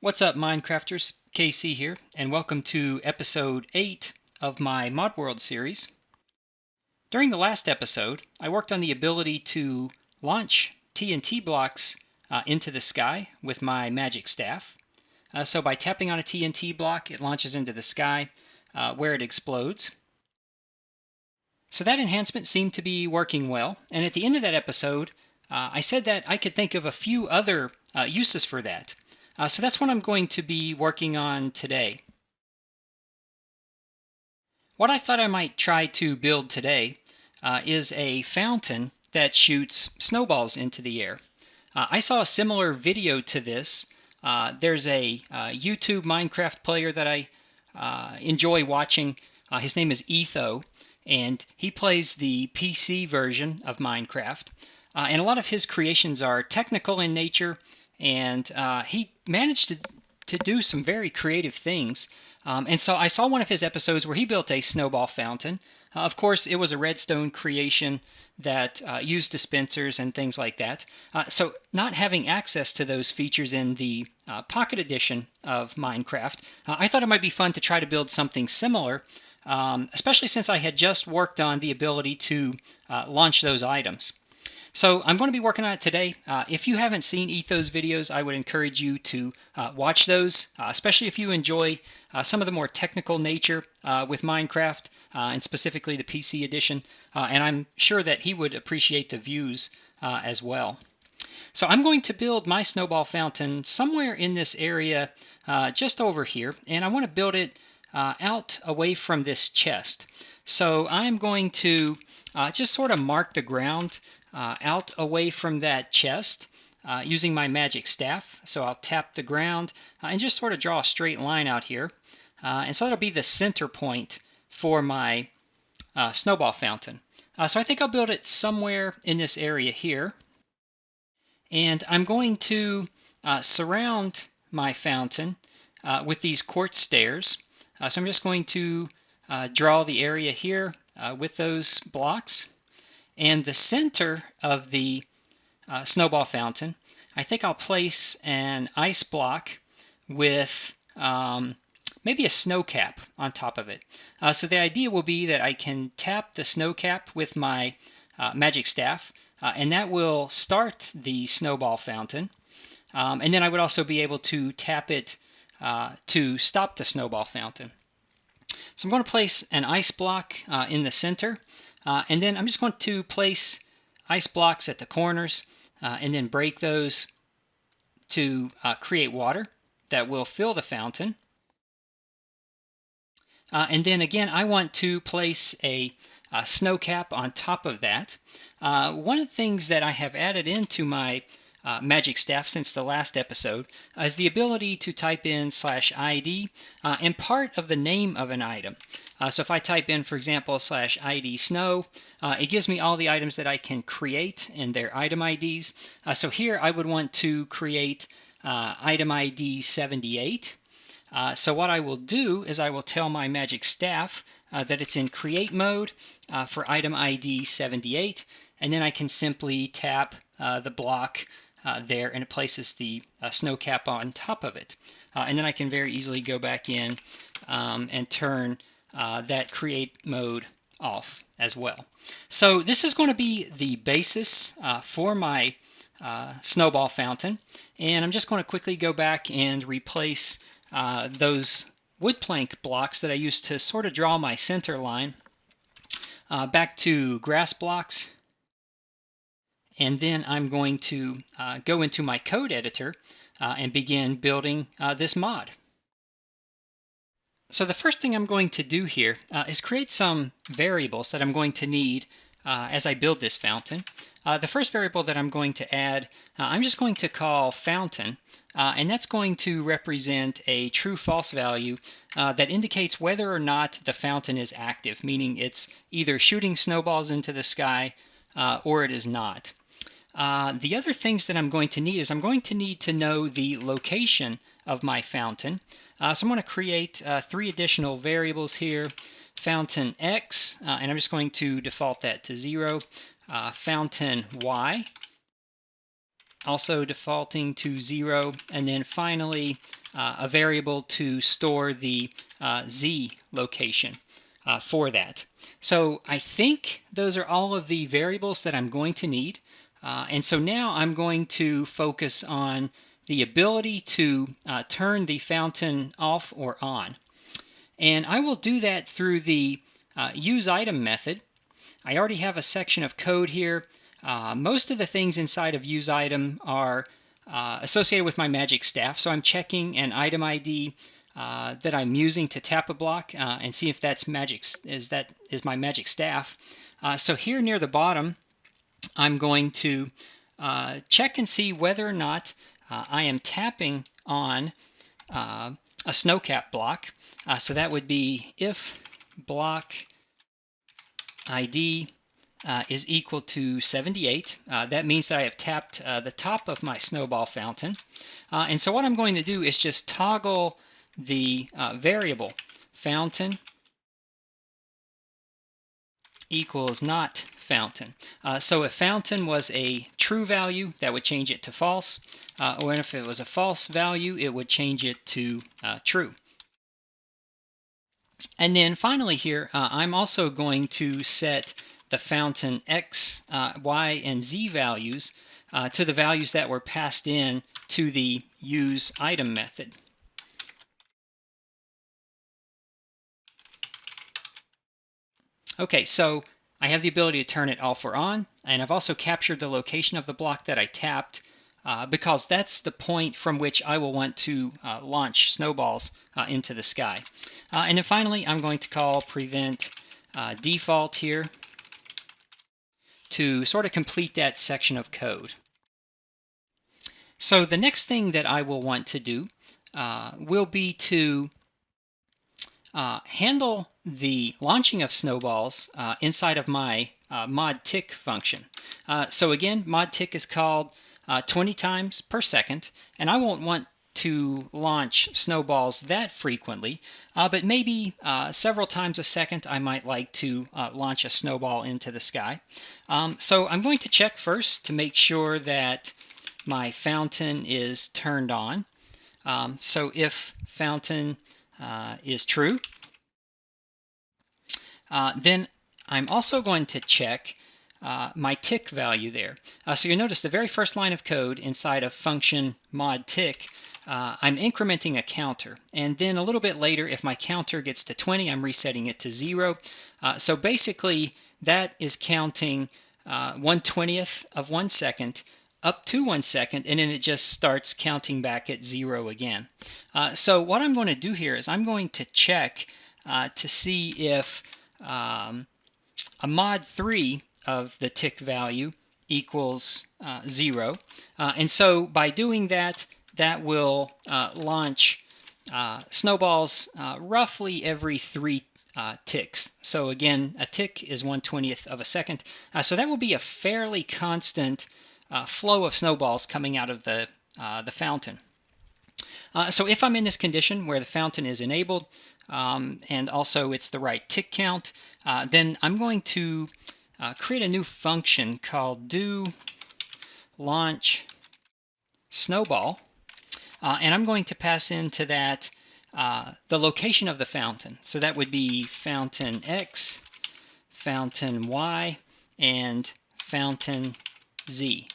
What's up, Minecrafters? KC here, and welcome to episode 8 of my modWorld series. During the last episode, I worked on the ability to launch TNT blocks into the sky with my magic staff. So by tapping on a TNT block, it launches into the sky where it explodes. So that enhancement seemed to be working well, and at the end of that episode, I said that I could think of a few other uses for that. So that's what I'm going to be working on today. What I thought I might try to build today is a fountain that shoots snowballs into the air. I saw a similar video to this. There's a YouTube Minecraft player that I enjoy watching. His name is Etho, and he plays the PC version of Minecraft. And a lot of his creations are technical in nature, and he managed to do some very creative things. And so I saw one of his episodes where he built a snowball fountain. Of course, it was a redstone creation that used dispensers and things like that. So not having access to those features in the Pocket Edition of Minecraft, I thought it might be fun to try to build something similar, especially since I had just worked on the ability to launch those items. So I'm going to be working on it today. If you haven't seen Etho's videos, I would encourage you to watch those, especially if you enjoy some of the more technical nature with Minecraft, and specifically the PC edition. And I'm sure that he would appreciate the views as well. So I'm going to build my snowball fountain somewhere in this area just over here, and I want to build it out away from this chest. So I'm going to just sort of mark the ground out away from that chest using my magic staff. So I'll tap the ground and just sort of draw a straight line out here. And so that'll be the center point for my snowball fountain. So I think I'll build it somewhere in this area here. And I'm going to surround my fountain with these quartz stairs. So I'm just going to draw the area here with those blocks. And the center of the snowball fountain, I think I'll place an ice block with maybe a snow cap on top of it. So the idea will be that I can tap the snow cap with my magic staff, and that will start the snowball fountain. And then I would also be able to tap it to stop the snowball fountain. So I'm going to place an ice block in the center. And then I'm just going to place ice blocks at the corners and then break those to create water that will fill the fountain. And then again, I want to place a snow cap on top of that. One of the things that I have added into my magic staff since the last episode is the ability to type in /ID and part of the name of an item. So if I type in, for example, /ID snow, it gives me all the items that I can create and their item IDs. So here I would want to create item ID 78. So what I will do is I will tell my magic staff that it's in create mode for item ID 78, and then I can simply tap the block there, and it places the snow cap on top of it. And then I can very easily go back in and turn that create mode off as well. So this is going to be the basis for my snowball fountain, and I'm just going to quickly go back and replace those wood plank blocks that I used to sort of draw my center line back to grass blocks. And then I'm going to go into my code editor and begin building this mod. So the first thing I'm going to do here is create some variables that I'm going to need as I build this fountain. The first variable that I'm going to add, I'm just going to call fountain, and that's going to represent a true-false value that indicates whether or not the fountain is active, meaning it's either shooting snowballs into the sky or it is not. The other things that I'm going to need is I'm going to need to know the location of my fountain. So I'm going to create 3 additional variables here. Fountain X, and I'm just going to default that to 0. Fountain Y, also defaulting to 0, and then finally a variable to store the Z location for that. So I think those are all of the variables that I'm going to need. And so now I'm going to focus on the ability to turn the fountain off or on. And I will do that through the useItem method. I already have a section of code here. Most of the things inside of useItem are associated with my magic staff, so I'm checking an item ID that I'm using to tap a block and see if that's is my magic staff. So here near the bottom, I'm going to check and see whether or not I am tapping on a snowcap block. So that would be if block ID is equal to 78. That means that I have tapped the top of my snowball fountain. And so what I'm going to do is just toggle the variable fountain equals not fountain. So if fountain was a true value, that would change it to false, or if it was a false value, it would change it to true. And then finally here, I'm also going to set the fountain X, Y, and Z values to the values that were passed in to the useItem method. Okay, so I have the ability to turn it off or on, and I've also captured the location of the block that I tapped because that's the point from which I will want to launch snowballs into the sky. And then finally, I'm going to call prevent default here to sort of complete that section of code. So the next thing that I will want to do will be to handle the launching of snowballs inside of my modTick function. So again, modTick is called 20 times per second, and I won't want to launch snowballs that frequently, but maybe several times a second I might like to launch a snowball into the sky. So I'm going to check first to make sure that my fountain is turned on. So if fountain is true, then I'm also going to check my tick value there. So you'll notice the very first line of code inside of function modTick, I'm incrementing a counter. And then a little bit later, if my counter gets to 20, I'm resetting it to 0. So basically, that is counting 1/20th of 1 second up to 1 second, and then it just starts counting back at 0 again. So what I'm going to do here is I'm going to check to see if a mod 3 of the tick value equals 0. And so by doing that, that will launch snowballs roughly every 3 ticks. So again, a tick is 1/20th of a second. So that will be a fairly constant flow of snowballs coming out of the fountain. So if I'm in this condition where the fountain is enabled and also it's the right tick count, then I'm going to create a new function called doLaunch snowball, and I'm going to pass into that the location of the fountain. So that would be fountain X, fountain Y, and fountain Z.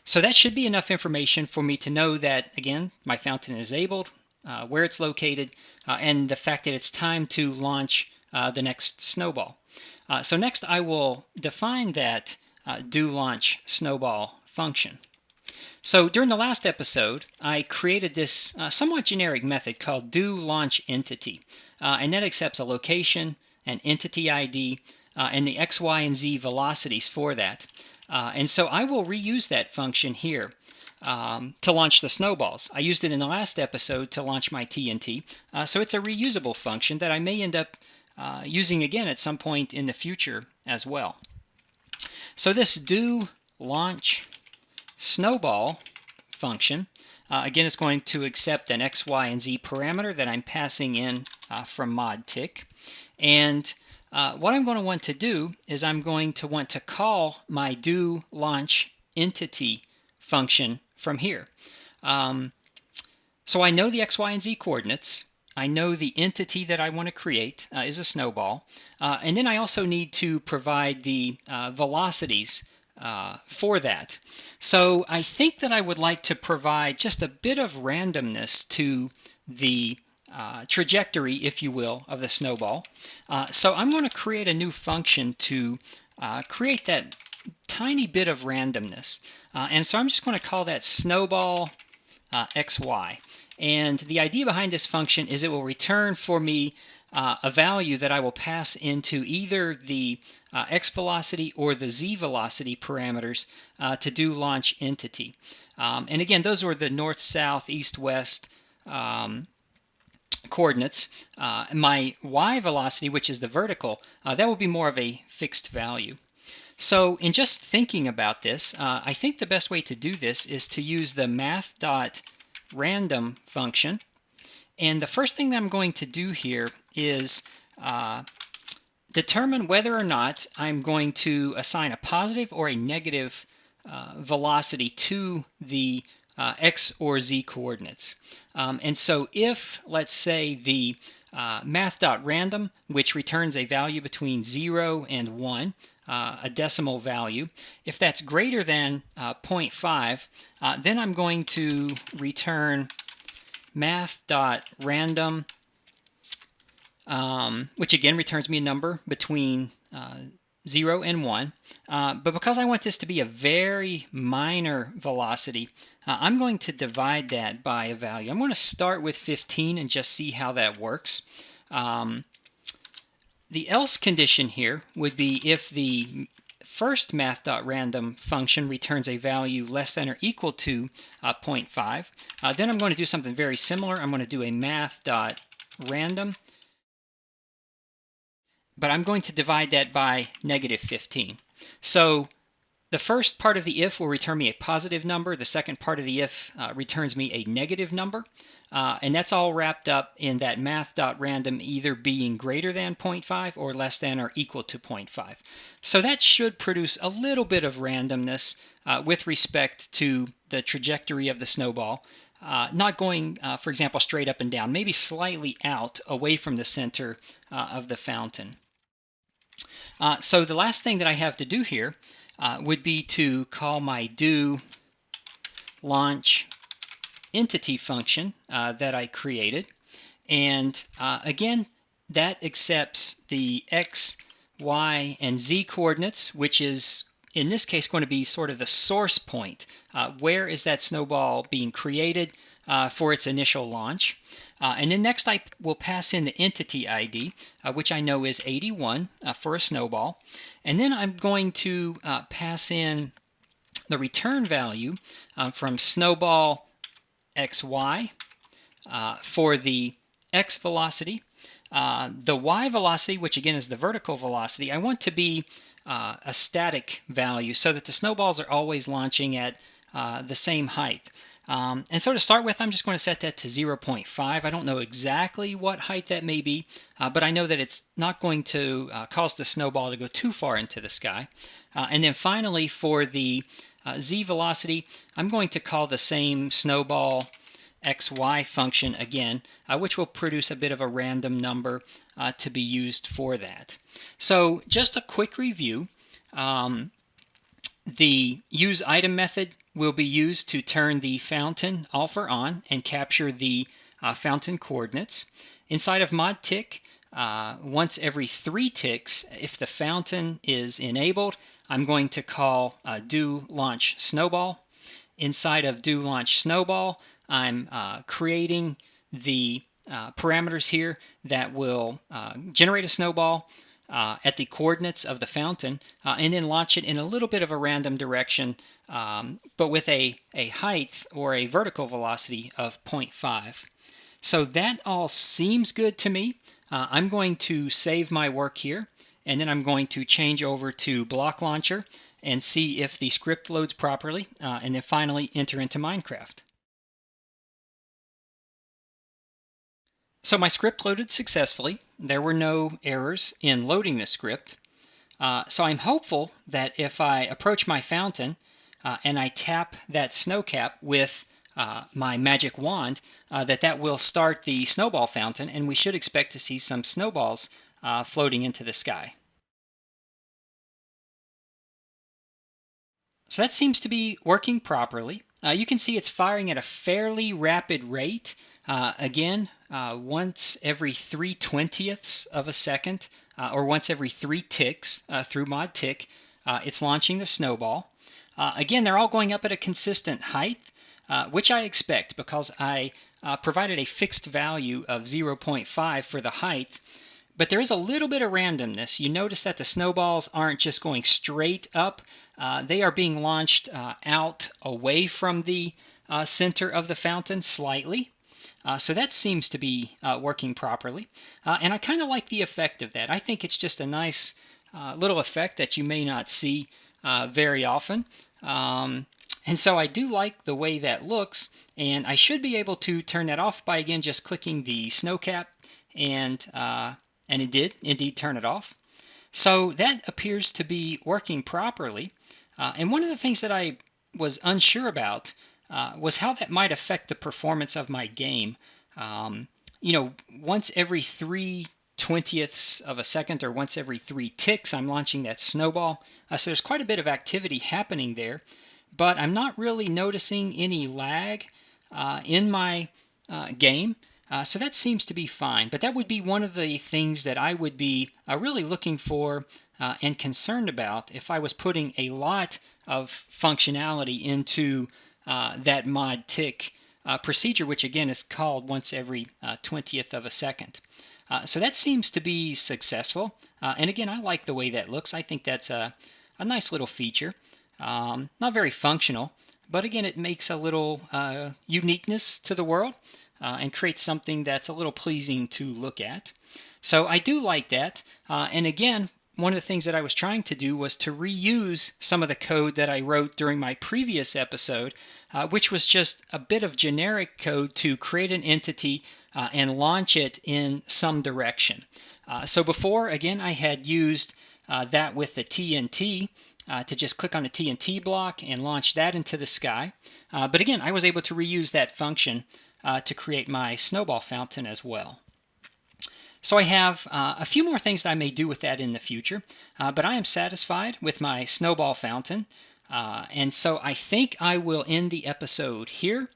So that should be enough information for me to know that, again, my fountain is enabled, where it's located, and the fact that it's time to launch the next snowball. So next I will define that doLaunch snowball function. So during the last episode, I created this somewhat generic method called doLaunchEntity, and that accepts a location, an entity ID, and the X, Y, and Z velocities for that. And so I will reuse that function here to launch the snowballs. I used it in the last episode to launch my TNT, so it's a reusable function that I may end up using again at some point in the future as well. So this doLaunch snowball function, again, is going to accept an X, Y, and Z parameter that I'm passing in from modTick, and what I'm going to want to do is I'm going to want to call my doLaunch entity function from here. So I know the x, y, and z coordinates. I know the entity that I want to create is a snowball. And then I also need to provide the velocities for that. So I think that I would like to provide just a bit of randomness to the trajectory, if you will, of the snowball. So I'm going to create a new function to create that tiny bit of randomness. And so I'm just going to call that snowball xy. And the idea behind this function is it will return for me a value that I will pass into either the x velocity or the z velocity parameters to do launch entity. And again, those were the north, south, east, west coordinates. My y velocity, which is the vertical, that will be more of a fixed value. So in just thinking about this, I think the best way to do this is to use the math.random function. And the first thing that I'm going to do here is determine whether or not I'm going to assign a positive or a negative velocity to the x or z coordinates. And so if, let's say, the math.random, which returns a value between 0 and 1, a decimal value, if that's greater than 0.5, then I'm going to return math.random, which again returns me a number between 0 and 1. But because I want this to be a very minor velocity, I'm going to divide that by a value. I'm going to start with 15 and just see how that works. The else condition here would be if the first math.random function returns a value less than or equal to 0.5. Then I'm going to do something very similar. I'm going to do a math.random, but I'm going to divide that by negative 15. So the first part of the if will return me a positive number. The second part of the if returns me a negative number. And that's all wrapped up in that math.random either being greater than 0.5 or less than or equal to 0.5. So that should produce a little bit of randomness with respect to the trajectory of the snowball. Not going, for example, straight up and down, maybe slightly out away from the center of the fountain. So the last thing that I have to do here would be to call my doLaunch entity function that I created. And again, that accepts the x, y, and z coordinates, which is in this case going to be sort of the source point. Where is that snowball being created for its initial launch? And then next I will pass in the entity ID, which I know is 81 for a snowball. And then I'm going to pass in the return value from snowball xy for the x velocity. The y velocity, which again is the vertical velocity, I want to be a static value so that the snowballs are always launching at the same height. And so to start with, I'm just going to set that to 0.5. I don't know exactly what height that may be, but I know that it's not going to cause the snowball to go too far into the sky. And then finally, for the z velocity, I'm going to call the same snowball xy function again, which will produce a bit of a random number to be used for that. So just a quick review. The useItem method will be used to turn the fountain off or on and capture the fountain coordinates. Inside of modTick, once every 3 ticks, if the fountain is enabled, I'm going to call doLaunch Snowball. Inside of doLaunch Snowball, I'm creating the parameters here that will generate a snowball at the coordinates of the fountain and then launch it in a little bit of a random direction, but with a height or a vertical velocity of 0.5. So that all seems good to me. I'm going to save my work here, and then I'm going to change over to Block Launcher and see if the script loads properly, and then finally enter into Minecraft. So my script loaded successfully. There were no errors in loading the script. So I'm hopeful that if I approach my fountain and I tap that snow cap with my magic wand, that will start the snowball fountain, and we should expect to see some snowballs floating into the sky. So that seems to be working properly. You can see it's firing at a fairly rapid rate. Once every 3/20ths of a second, or once every 3 ticks through mod tick, it's launching the snowball. Again, they're all going up at a consistent height, which I expect because I provided a fixed value of 0.5 for the height. But there is a little bit of randomness. You notice that the snowballs aren't just going straight up. They are being launched out away from the center of the fountain slightly. So that seems to be working properly. And I kind of like the effect of that. I think it's just a nice little effect that you may not see very often. And so I do like the way that looks. And I should be able to turn that off by, again, just clicking the snow cap, and it did indeed turn it off. So that appears to be working properly. And one of the things that I was unsure about was how that might affect the performance of my game. Once every 3/20ths of a second, or once every 3 ticks, I'm launching that snowball. So there's quite a bit of activity happening there, but I'm not really noticing any lag in my game. So that seems to be fine, but that would be one of the things that I would be really looking for and concerned about if I was putting a lot of functionality into that mod tick procedure, which again is called once every 20th of a second. So that seems to be successful, and again, I like the way that looks. I think that's a nice little feature. Not very functional, but again, it makes a little uniqueness to the world. And create something that's a little pleasing to look at. So I do like that. And again, one of the things that I was trying to do was to reuse some of the code that I wrote during my previous episode, which was just a bit of generic code to create an entity and launch it in some direction. So before, again, I had used that with the TNT, to just click on a TNT block and launch that into the sky. But again, I was able to reuse that function to create my snowball fountain as well. So I have a few more things that I may do with that in the future, but I am satisfied with my snowball fountain, and so I think I will end the episode here.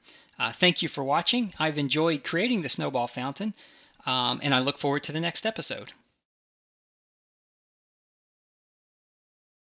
Thank you for watching. I've enjoyed creating the snowball fountain, and I look forward to the next episode.